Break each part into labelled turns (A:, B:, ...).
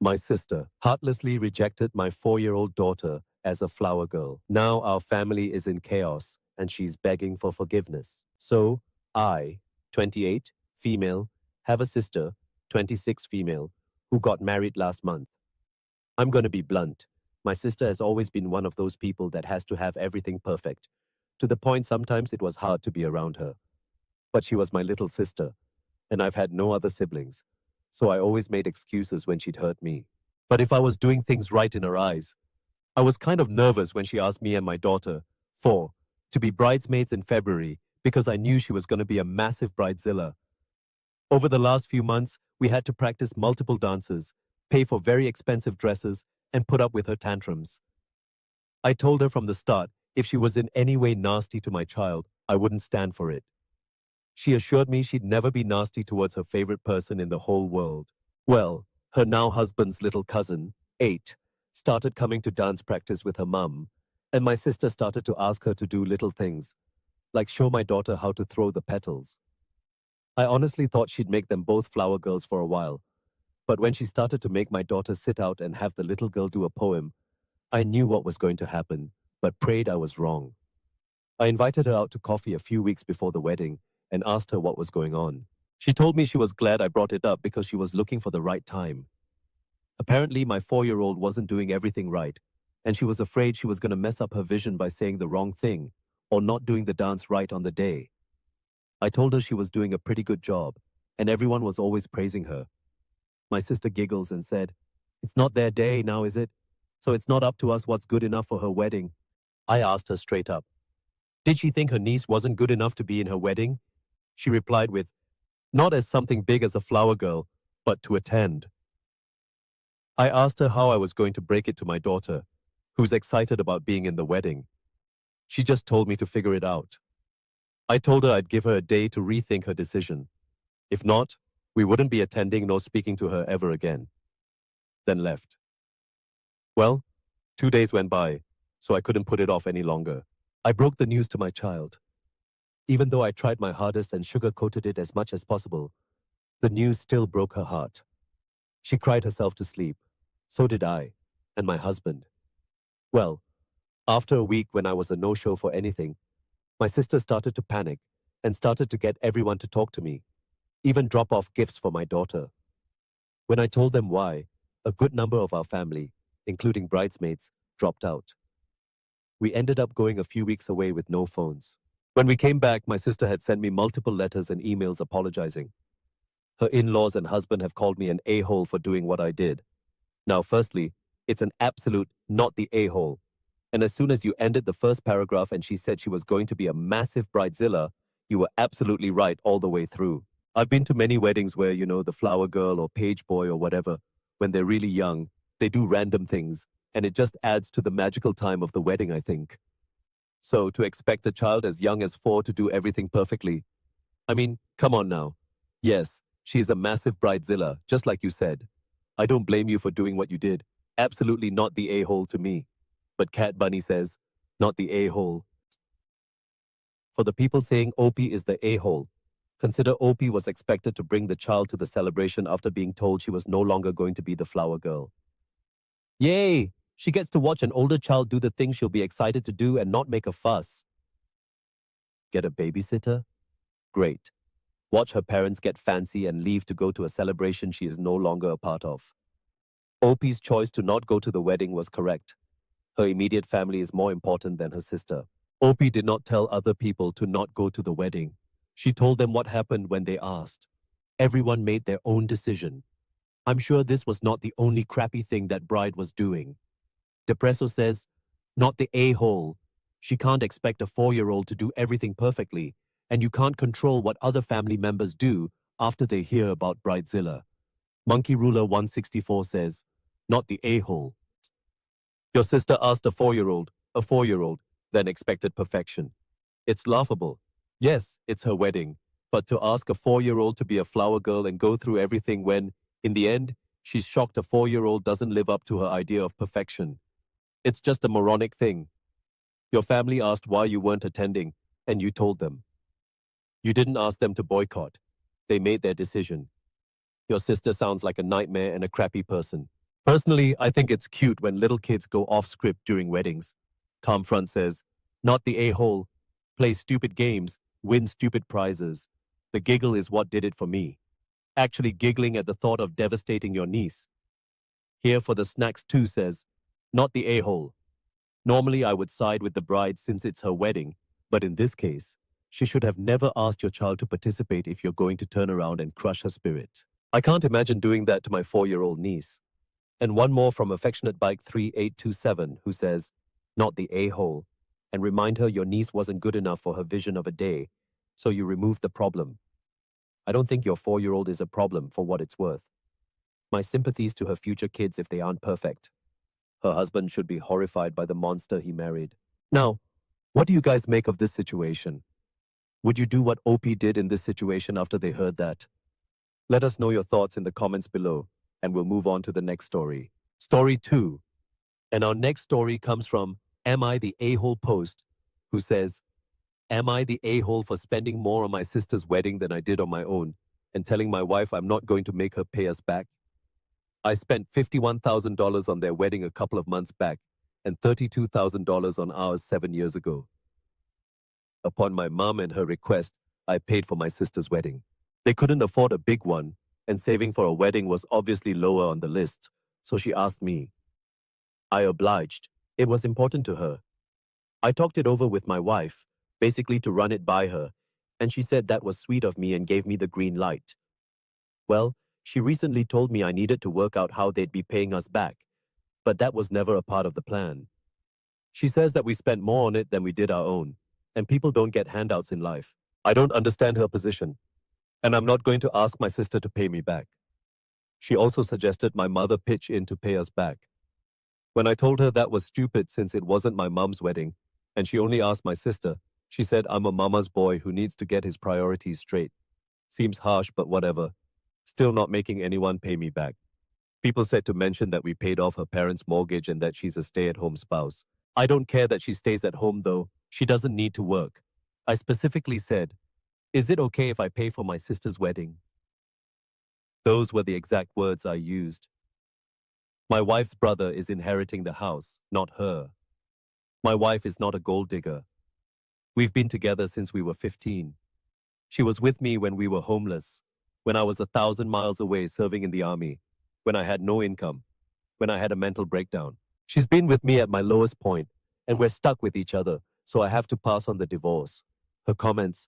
A: My sister heartlessly rejected my 4-year-old daughter as a flower girl. Now our family is in chaos and she's begging for forgiveness. So I, 28, female, have a sister, 26, female, who got married last month. I'm going to be blunt. My sister has always been one of those people that has to have everything perfect, to the point sometimes it was hard to be around her. But she was my little sister, and I've had no other siblings, so I always made excuses when she'd hurt me. But if I was doing things right in her eyes, I was kind of nervous when she asked me and my daughter, 4, to be bridesmaids in February because I knew she was going to be a massive bridezilla. Over the last few months, we had to practice multiple dances, pay for very expensive dresses, and put up with her tantrums. I told her from the start, if she was in any way nasty to my child, I wouldn't stand for it. She assured me she'd never be nasty towards her favorite person in the whole world. Well, her now husband's little cousin, 8, started coming to dance practice with her mum, and my sister started to ask her to do little things, like show my daughter how to throw the petals. I honestly thought she'd make them both flower girls for a while, but when she started to make my daughter sit out and have the little girl do a poem, I knew what was going to happen, but prayed I was wrong. I invited her out to coffee a few weeks before the wedding and asked her what was going on. She told me she was glad I brought it up because she was looking for the right time. Apparently, my 4-year-old wasn't doing everything right, and she was afraid she was going to mess up her vision by saying the wrong thing or not doing the dance right on the day. I told her she was doing a pretty good job, and everyone was always praising her. My sister giggles and said, "It's not their day now, is it? So it's not up to us what's good enough for her wedding." I asked her straight up, did she think her niece wasn't good enough to be in her wedding? She replied with, not as something big as a flower girl, but to attend. I asked her how I was going to break it to my daughter, who's excited about being in the wedding. She just told me to figure it out. I told her I'd give her a day to rethink her decision. If not, we wouldn't be attending nor speaking to her ever again. Then left. Well, 2 days went by, so I couldn't put it off any longer. I broke the news to my child. Even though I tried my hardest and sugar-coated it as much as possible, the news still broke her heart. She cried herself to sleep. So did I, and my husband. Well, after a week when I was a no-show for anything, my sister started to panic and started to get everyone to talk to me, even drop off gifts for my daughter. When I told them why, a good number of our family, including bridesmaids, dropped out. We ended up going a few weeks away with no phones. When we came back, my sister had sent me multiple letters and emails apologizing. Her in-laws and husband have called me an a-hole for doing what I did. Now, firstly, it's an absolute not the a-hole. And as soon as you ended the first paragraph and she said she was going to be a massive bridezilla, you were absolutely right all the way through. I've been to many weddings where, the flower girl or page boy or whatever, when they're really young, they do random things, and it just adds to the magical time of the wedding, I think. So to expect a child as young as 4 to do everything perfectly, I mean, come on now. Yes, she's a massive bridezilla, just like you said. I don't blame you for doing what you did. Absolutely not the a-hole to me. But Cat Bunny says, not the a-hole. For the people saying Opie is the a-hole, consider Opie was expected to bring the child to the celebration after being told she was no longer going to be the flower girl. Yay! She gets to watch an older child do the things she'll be excited to do and not make a fuss. Get a babysitter? Great. Watch her parents get fancy and leave to go to a celebration she is no longer a part of. Opie's choice to not go to the wedding was correct. Her immediate family is more important than her sister. Opie did not tell other people to not go to the wedding. She told them what happened when they asked. Everyone made their own decision. I'm sure this was not the only crappy thing that bride was doing. Depresso says, not the a-hole. She can't expect a 4-year-old to do everything perfectly, and you can't control what other family members do after they hear about bridezilla. Monkey Ruler 164 says, not the a-hole. Your sister asked a 4-year-old, then expected perfection. It's laughable. Yes, it's her wedding, but to ask a 4-year-old to be a flower girl and go through everything when, in the end, she's shocked a 4-year-old doesn't live up to her idea of perfection. It's just a moronic thing. Your family asked why you weren't attending, and you told them. You didn't ask them to boycott. They made their decision. Your sister sounds like a nightmare and a crappy person. Personally, I think it's cute when little kids go off script during weddings. Calm Front says, not the a-hole. Play stupid games, win stupid prizes. The giggle is what did it for me. Actually giggling at the thought of devastating your niece. Here for the snacks too says, not the a-hole. Normally I would side with the bride since it's her wedding, but in this case, she should have never asked your child to participate if you're going to turn around and crush her spirit. I can't imagine doing that to my 4-year-old niece. And one more from Affectionate Bike 3827 who says, not the a-hole, and remind her your niece wasn't good enough for her vision of a day, so you removed the problem. I don't think your 4-year-old is a problem for what it's worth. My sympathies to her future kids if they aren't perfect. Her husband should be horrified by the monster he married. Now, what do you guys make of this situation? Would you do what OP did in this situation after they heard that? Let us know your thoughts in the comments below, and we'll move on to the next story. Story 2. And our next story comes from Am I the A-hole Post, who says, am I the a-hole for spending more on my sister's wedding than I did on my own and telling my wife I'm not going to make her pay us back? I spent $51,000 on their wedding a couple of months back and $32,000 on ours 7 years ago. Upon my mom and her request, I paid for my sister's wedding. They couldn't afford a big one, and saving for a wedding was obviously lower on the list, so she asked me. I obliged. It was important to her. I talked it over with my wife, basically to run it by her, and she said that was sweet of me and gave me the green light. Well, she recently told me I needed to work out how they'd be paying us back, but that was never a part of the plan. She says that we spent more on it than we did our own, and people don't get handouts in life. I don't understand her position, and I'm not going to ask my sister to pay me back. She also suggested my mother pitch in to pay us back. When I told her that was stupid since it wasn't my mom's wedding, and she only asked my sister, she said I'm a mama's boy who needs to get his priorities straight. Seems harsh, but whatever. Still not making anyone pay me back. People said to mention that we paid off her parents' mortgage and that she's a stay-at-home spouse. I don't care that she stays at home though. She doesn't need to work. I specifically said, is it okay if I pay for my sister's wedding? Those were the exact words I used. My wife's brother is inheriting the house, not her. My wife is not a gold digger. We've been together since we were 15. She was with me when we were homeless, when I was 1,000 miles away serving in the army, when I had no income, when I had a mental breakdown. She's been with me at my lowest point, and we're stuck with each other, so I have to pass on the divorce. Her comments,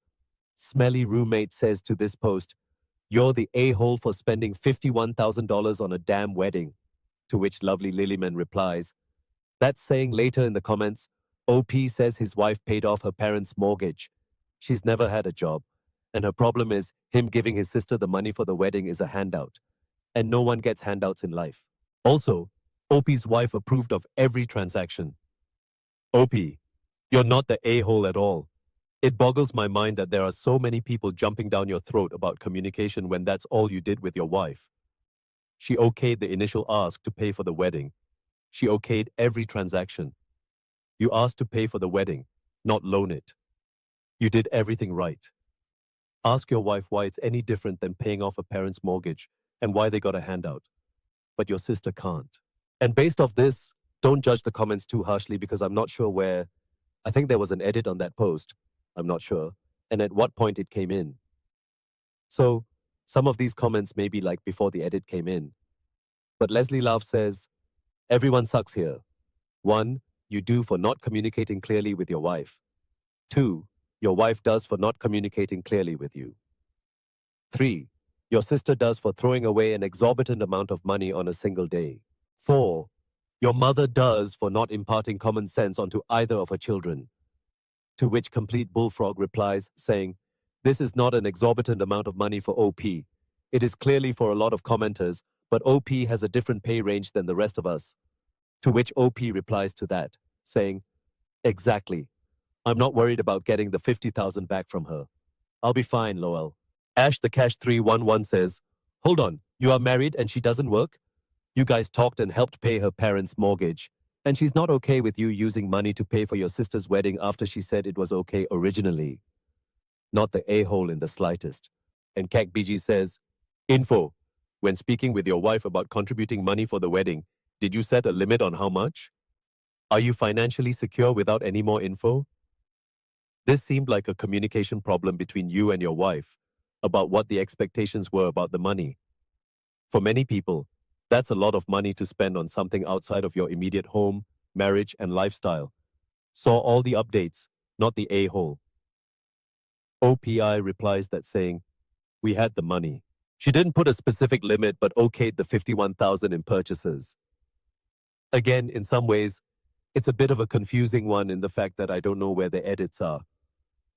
A: smelly roommate says to this post, you're the a-hole for spending $51,000 on a damn wedding. To which lovely Lilyman replies, that's saying later in the comments, OP says his wife paid off her parents' mortgage. She's never had a job, and her problem is him giving his sister the money for the wedding is a handout, and no one gets handouts in life. Also, OP's wife approved of every transaction. OP, you're not the a-hole at all. It boggles my mind that there are so many people jumping down your throat about communication when that's all you did with your wife. She okayed the initial ask to pay for the wedding. She okayed every transaction. You asked to pay for the wedding, not loan it. You did everything right. Ask your wife why it's any different than paying off a parent's mortgage and why they got a handout. But your sister can't. And based off this, don't judge the comments too harshly because I'm not sure where. I think there was an edit on that post. I'm not sure. And at what point it came in. So, some of these comments may be like before the edit came in. But Leslie Love says, everyone sucks here. 1, you do for not communicating clearly with your wife. 2, your wife does for not communicating clearly with you. 3, your sister does for throwing away an exorbitant amount of money on a single day. 4, your mother does for not imparting common sense onto either of her children. To which Complete Bullfrog replies, saying, this is not an exorbitant amount of money for OP. It is clearly for a lot of commenters, but OP has a different pay range than the rest of us. To which OP replies to that, saying, exactly. I'm not worried about getting the $50,000 back from her. I'll be fine, Lowell. Ash the Cash 311 says, hold on, you are married and she doesn't work? You guys talked and helped pay her parents' mortgage, and she's not okay with you using money to pay for your sister's wedding after she said it was okay originally. Not the a-hole in the slightest. And CAC BG says, info, When speaking with your wife about contributing money for the wedding, did you set a limit on how much? Are you financially secure without any more info? This seemed like a communication problem between you and your wife about what the expectations were about the money. For many people, that's a lot of money to spend on something outside of your immediate home, marriage, and lifestyle. Saw all the updates, not the a-hole. OPI replies that saying, we had the money. She didn't put a specific limit but okayed the 51,000 in purchases. Again, in some ways, it's a bit of a confusing one in the fact that I don't know where the edits are.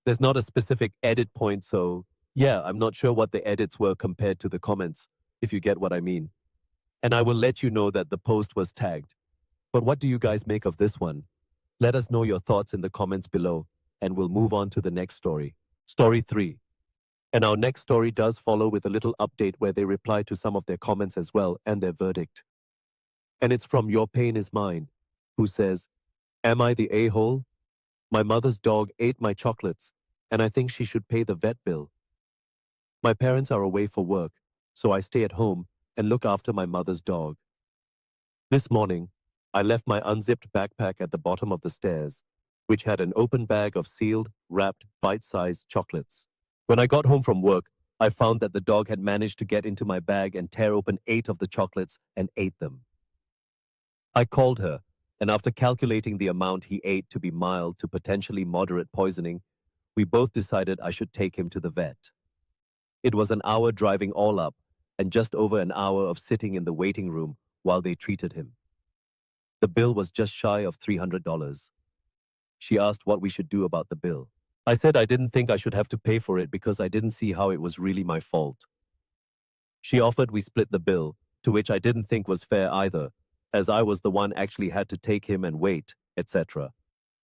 A: There's not a specific edit point, so yeah, I'm not sure what the edits were compared to the comments, if you get what I mean. And I will let you know that the post was tagged. But what do you guys make of this one? Let us know your thoughts in the comments below, and we'll move on to the next story. Story 3. And our next story does follow with a little update where they reply to some of their comments as well and their verdict. And it's from Your Pain Is Mine, who says, am I the a-hole? My mother's dog ate my chocolates, and I think she should pay the vet bill. My parents are away for work, so I stay at home and look after my mother's dog. This morning, I left my unzipped backpack at the bottom of the stairs, which had an open bag of sealed, wrapped, bite-sized chocolates. When I got home from work, I found that the dog had managed to get into my bag and tear open 8 of the chocolates and ate them. I called her, and after calculating the amount he ate to be mild to potentially moderate poisoning, we both decided I should take him to the vet. It was an hour driving all up, and just over an hour of sitting in the waiting room while they treated him. The bill was just shy of $300. She asked what we should do about the bill. I said I didn't think I should have to pay for it because I didn't see how it was really my fault. She offered we split the bill, to which I didn't think was fair either, as I was the one actually had to take him and wait, etc.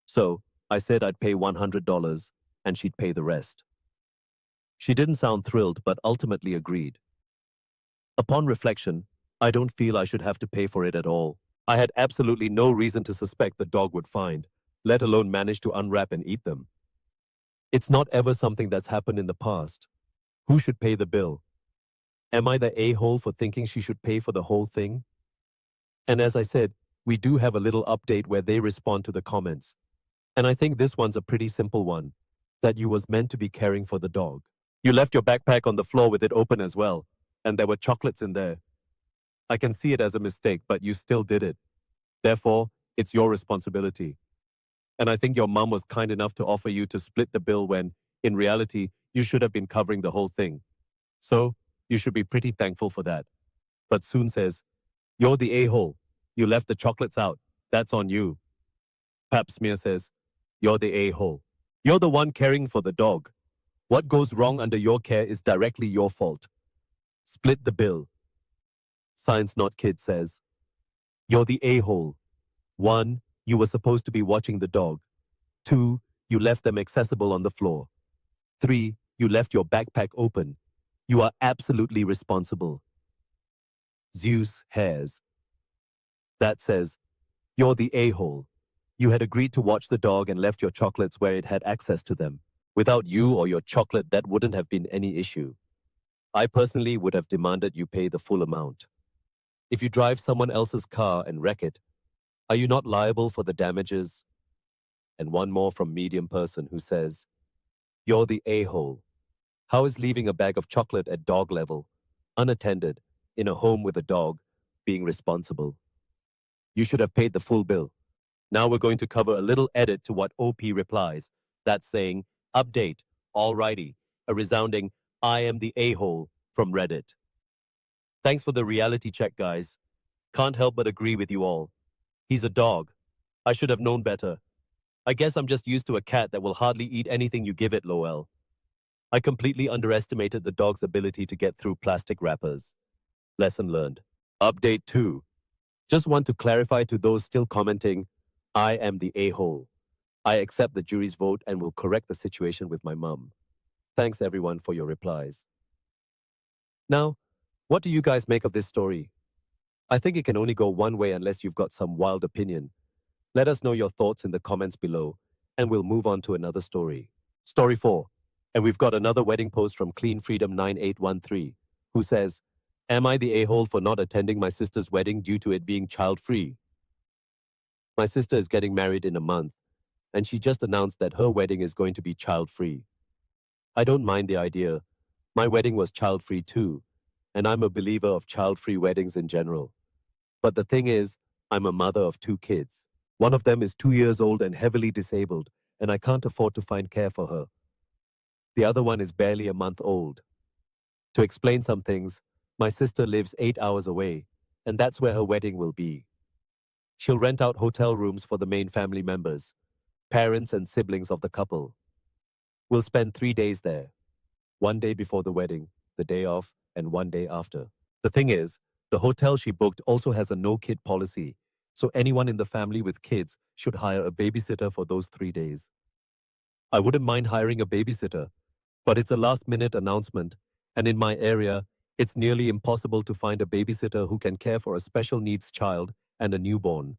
A: So, I said I'd pay $100 and she'd pay the rest. She didn't sound thrilled but ultimately agreed. Upon reflection, I don't feel I should have to pay for it at all. I had absolutely no reason to suspect the dog would find, let alone manage to unwrap and eat them. It's not ever something that's happened in the past. Who should pay the bill? Am I the a-hole for thinking she should pay for the whole thing? And as I said, we do have a little update where they respond to the comments. And I think this one's a pretty simple one, that you was meant to be caring for the dog. You left your backpack on the floor with it open as well, and there were chocolates in there. I can see it as a mistake, but you still did it. Therefore, it's your responsibility. And I think your mom was kind enough to offer you to split the bill when, in reality, you should have been covering the whole thing. So, you should be pretty thankful for that. But Soon says, you're the a-hole. You left the chocolates out. That's on you. Pap Smear says, you're the a-hole. You're the one caring for the dog. What goes wrong under your care is directly your fault. Split the bill. Science Not Kid says, you're the a-hole. 1. You were supposed to be watching the dog. 2. You left them accessible on the floor. 3. You left your backpack open. You are absolutely responsible. Zeus Hairs. That says, you're the a-hole. You had agreed to watch the dog and left your chocolates where it had access to them. Without you or your chocolate, that wouldn't have been any issue. I personally would have demanded you pay the full amount. If you drive someone else's car and wreck it, are you not liable for the damages? And one more from Medium Person who says, you're the a-hole. How is leaving a bag of chocolate at dog level, unattended, in a home with a dog, being responsible? You should have paid the full bill. Now we're going to cover a little edit to what OP replies. That's saying, update, alrighty, a resounding, I am the a-hole from Reddit. Thanks for the reality check, guys. Can't help but agree with you all. He's a dog. I should have known better. I guess I'm just used to a cat that will hardly eat anything you give it, lol. I completely underestimated the dog's ability to get through plastic wrappers. Lesson learned. Update 2. Just want to clarify to those still commenting, I am the a-hole. I accept the jury's vote and will correct the situation with my mum. Thanks everyone for your replies. Now, what do you guys make of this story? I think it can only go one way unless you've got some wild opinion. Let us know your thoughts in the comments below, and we'll move on to another story. Story 4. And we've got another wedding post from Clean Freedom 9813, who says, Am I the a-hole for not attending my sister's wedding due to it being child-free? My sister is getting married in a month, and she just announced that her wedding is going to be child-free. I don't mind the idea. My wedding was child-free too, and I'm a believer of child-free weddings in general. But the thing is, I'm a mother of 2 kids. One of them is 2 years old and heavily disabled, and I can't afford to find care for her. The other one is barely a month old. To explain some things, my sister lives 8 hours away, and that's where her wedding will be. She'll rent out hotel rooms for the main family members, parents and siblings of the couple. We'll spend 3 days there. 1 day before the wedding, the day of, and 1 day after. The thing is, the hotel she booked also has a no-kid policy, so anyone in the family with kids should hire a babysitter for those 3 days. I wouldn't mind hiring a babysitter, but it's a last-minute announcement, and in my area, it's nearly impossible to find a babysitter who can care for a special needs child and a newborn.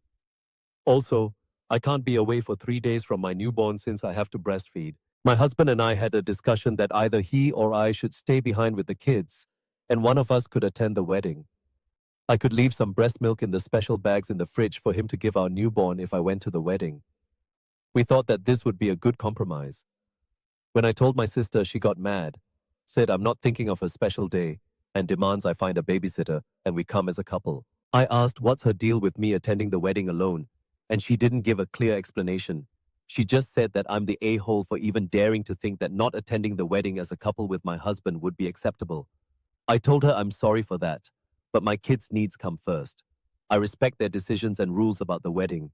A: Also, I can't be away for 3 days from my newborn since I have to breastfeed. My husband and I had a discussion that either he or I should stay behind with the kids, and one of us could attend the wedding. I could leave some breast milk in the special bags in the fridge for him to give our newborn if I went to the wedding. We thought that this would be a good compromise. When I told my sister, she got mad, said I'm not thinking of her special day, and demands I find a babysitter and we come as a couple. I asked what's her deal with me attending the wedding alone, and she didn't give a clear explanation. She just said that I'm the a-hole for even daring to think that not attending the wedding as a couple with my husband would be acceptable. I told her I'm sorry for that, but my kids' needs come first. I respect their decisions and rules about the wedding,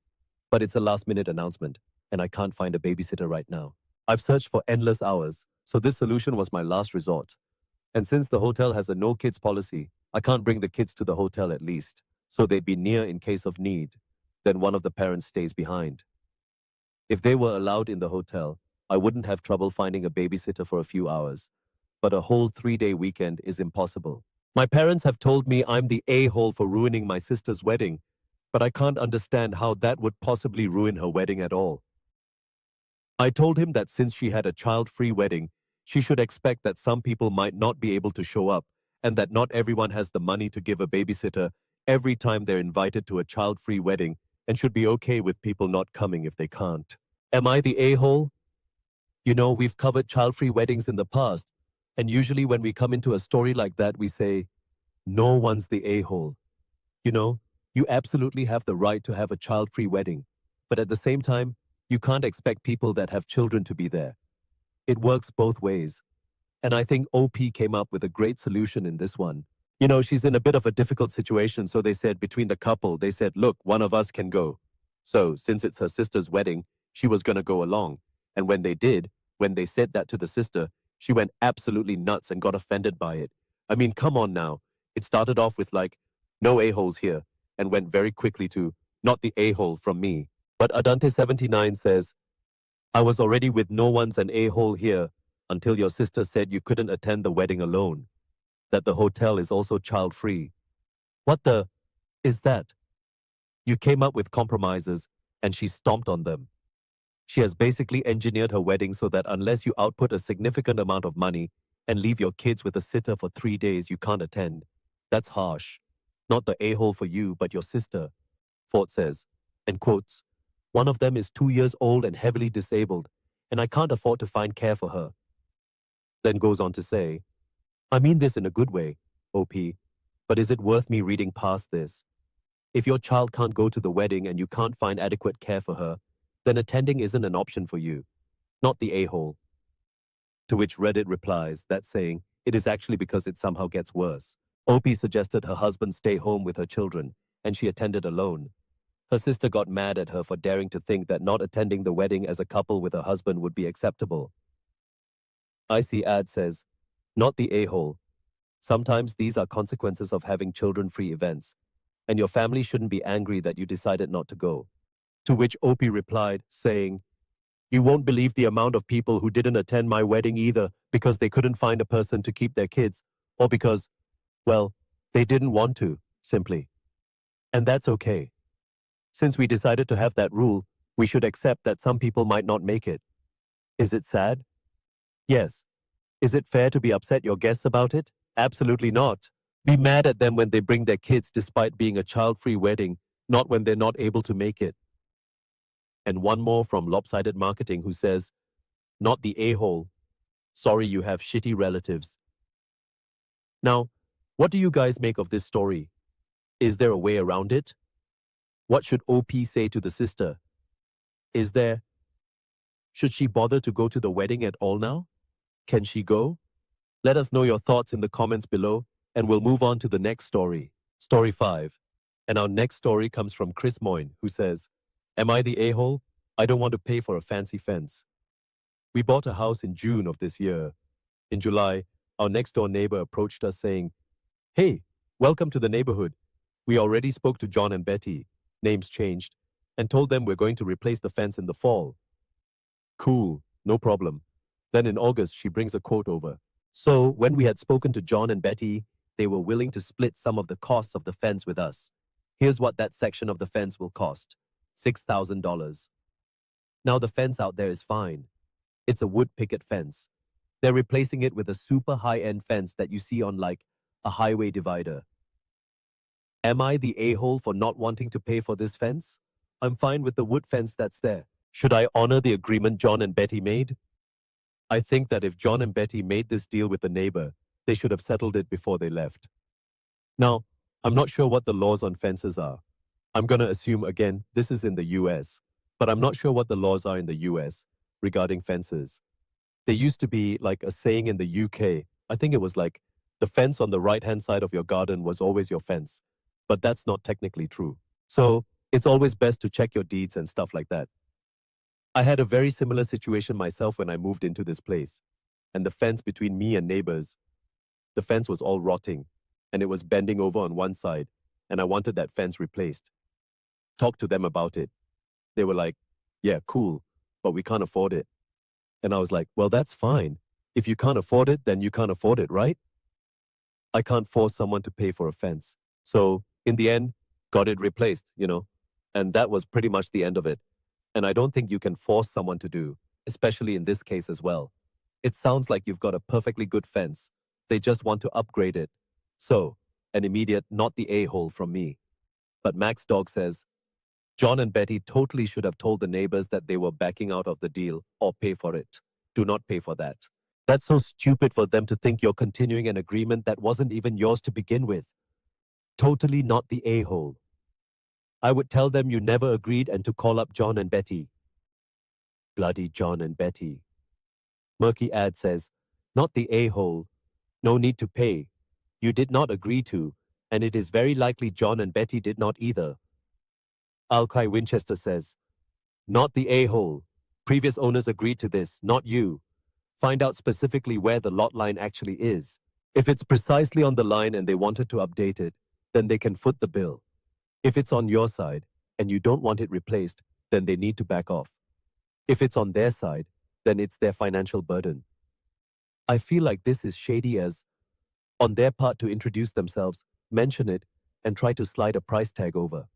A: but it's a last-minute announcement, and I can't find a babysitter right now. I've searched for endless hours, so this solution was my last resort. And since the hotel has a no-kids policy, I can't bring the kids to the hotel at least, so they'd be near in case of need. Then one of the parents stays behind. If they were allowed in the hotel, I wouldn't have trouble finding a babysitter for a few hours, but a whole 3-day weekend is impossible. My parents have told me I'm the a-hole for ruining my sister's wedding, but I can't understand how that would possibly ruin her wedding at all. I told him that since she had a child-free wedding, she should expect that some people might not be able to show up, and that not everyone has the money to give a babysitter every time they're invited to a child-free wedding, and should be okay with people not coming if they can't. Am I the a-hole? You know, we've covered child-free weddings in the past, and usually when we come into a story like that, we say, no one's the a-hole. You know, you absolutely have the right to have a child-free wedding, but at the same time, you can't expect people that have children to be there. It works both ways, and I think OP came up with a great solution in this one. You know, she's in a bit of a difficult situation, so they said between the couple, they said, look, one of us can go. So, since it's her sister's wedding, she was going to go along. And when they said that to the sister, she went absolutely nuts and got offended by it. I mean, come on now. It started off with like, no a-holes here, and went very quickly to, not the a-hole from me. But Adante79 says, I was already with no one's an a-hole here until your sister said you couldn't attend the wedding alone. That the hotel is also child-free. What the is that? You came up with compromises, and she stomped on them. She has basically engineered her wedding so that unless you output a significant amount of money and leave your kids with a sitter for 3 days, you can't attend. That's harsh. Not the a-hole for you, but your sister, Fort says, and quotes, one of them is 2 years old and heavily disabled, and I can't afford to find care for her. Then goes on to say, I mean this in a good way, OP, but is it worth me reading past this? If your child can't go to the wedding and you can't find adequate care for her, then attending isn't an option for you, not the a-hole. To which Reddit replies that saying, it is actually because it somehow gets worse. OP suggested her husband stay home with her children, and she attended alone. Her sister got mad at her for daring to think that not attending the wedding as a couple with her husband would be acceptable. IC Ad says, not the a-hole. Sometimes these are consequences of having children-free events, and your family shouldn't be angry that you decided not to go. To which OP replied, saying, you won't believe the amount of people who didn't attend my wedding either because they couldn't find a person to keep their kids, or because, well, they didn't want to, simply. And that's okay. Since we decided to have that rule, we should accept that some people might not make it. Is it sad? Yes. Is it fair to be upset your guests about it? Absolutely not. Be mad at them when they bring their kids despite being a child-free wedding, not when they're not able to make it. And one more from Lopsided Marketing who says, not the a-hole. Sorry you have shitty relatives. Now, what do you guys make of this story? Is there a way around it? What should OP say to the sister? Is there? Should she bother to go to the wedding at all now? Can she go? Let us know your thoughts in the comments below, and we'll move on to the next story. Story 5. And our next story comes from Chris Moyne, who says, am I the a-hole? I don't want to pay for a fancy fence. We bought a house in June of this year. In July, our next-door neighbor approached us saying, hey, welcome to the neighborhood. We already spoke to John and Betty, names changed, and told them we're going to replace the fence in the fall. Cool, no problem. Then in August, she brings a quote over. So, when we had spoken to John and Betty, they were willing to split some of the costs of the fence with us. Here's what that section of the fence will cost. $6,000. Now the fence out there is fine. It's a wood picket fence. They're replacing it with a super high-end fence that you see on like a highway divider. Am I the a-hole for not wanting to pay for this fence? I'm fine with the wood fence that's there. Should I honor the agreement John and Betty made? I think that if John and Betty made this deal with the neighbor, they should have settled it before they left. Now, I'm not sure what the laws on fences are. I'm going to assume, again, this is in the US, but I'm not sure what the laws are in the US regarding fences. There used to be like a saying in the UK, I think it was like, the fence on the right-hand side of your garden was always your fence, but that's not technically true. So, it's always best to check your deeds and stuff like that. I had a very similar situation myself when I moved into this place, and the fence between me and neighbors, the fence was all rotting, and it was bending over on one side, and I wanted that fence replaced. Talked to them about it. They were like, yeah, cool, but we can't afford it. And I was like, well, that's fine. If you can't afford it, then you can't afford it, right? I can't force someone to pay for a fence. So, in the end, got it replaced, and that was pretty much the end of it. And I don't think you can force someone to do, especially in this case as well. It sounds like you've got a perfectly good fence. They just want to upgrade it. So, an immediate not the a-hole from me. But Max Dog says, John and Betty totally should have told the neighbors that they were backing out of the deal or pay for it. Do not pay for that. That's so stupid for them to think you're continuing an agreement that wasn't even yours to begin with. Totally not the a-hole. I would tell them you never agreed and to call up John and Betty. Bloody John and Betty. Murky Ad says, not the a-hole. No need to pay. You did not agree to, and it is very likely John and Betty did not either. Alkai Winchester says, not the a-hole. Previous owners agreed to this, not you. Find out specifically where the lot line actually is. If it's precisely on the line and they wanted to update it, then they can foot the bill. If it's on your side and you don't want it replaced, then they need to back off. If it's on their side, then it's their financial burden. I feel like this is shady as, on their part to introduce themselves, mention it, and try to slide a price tag over.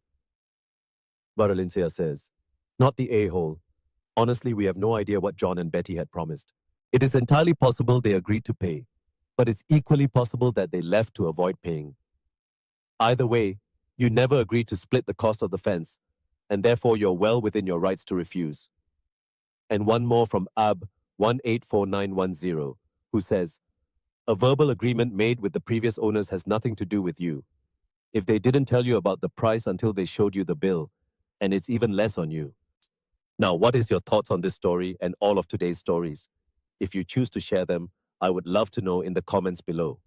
A: Varalincia says, not the a-hole. Honestly, we have no idea what John and Betty had promised. It is entirely possible they agreed to pay, but it's equally possible that they left to avoid paying. Either way, you never agreed to split the cost of the fence, and therefore you're well within your rights to refuse. And one more from Ab184910, who says, a verbal agreement made with the previous owners has nothing to do with you. If they didn't tell you about the price until they showed you the bill, and it's even less on you. Now, what is your thoughts on this story and all of today's stories? If you choose to share them, I would love to know in the comments below.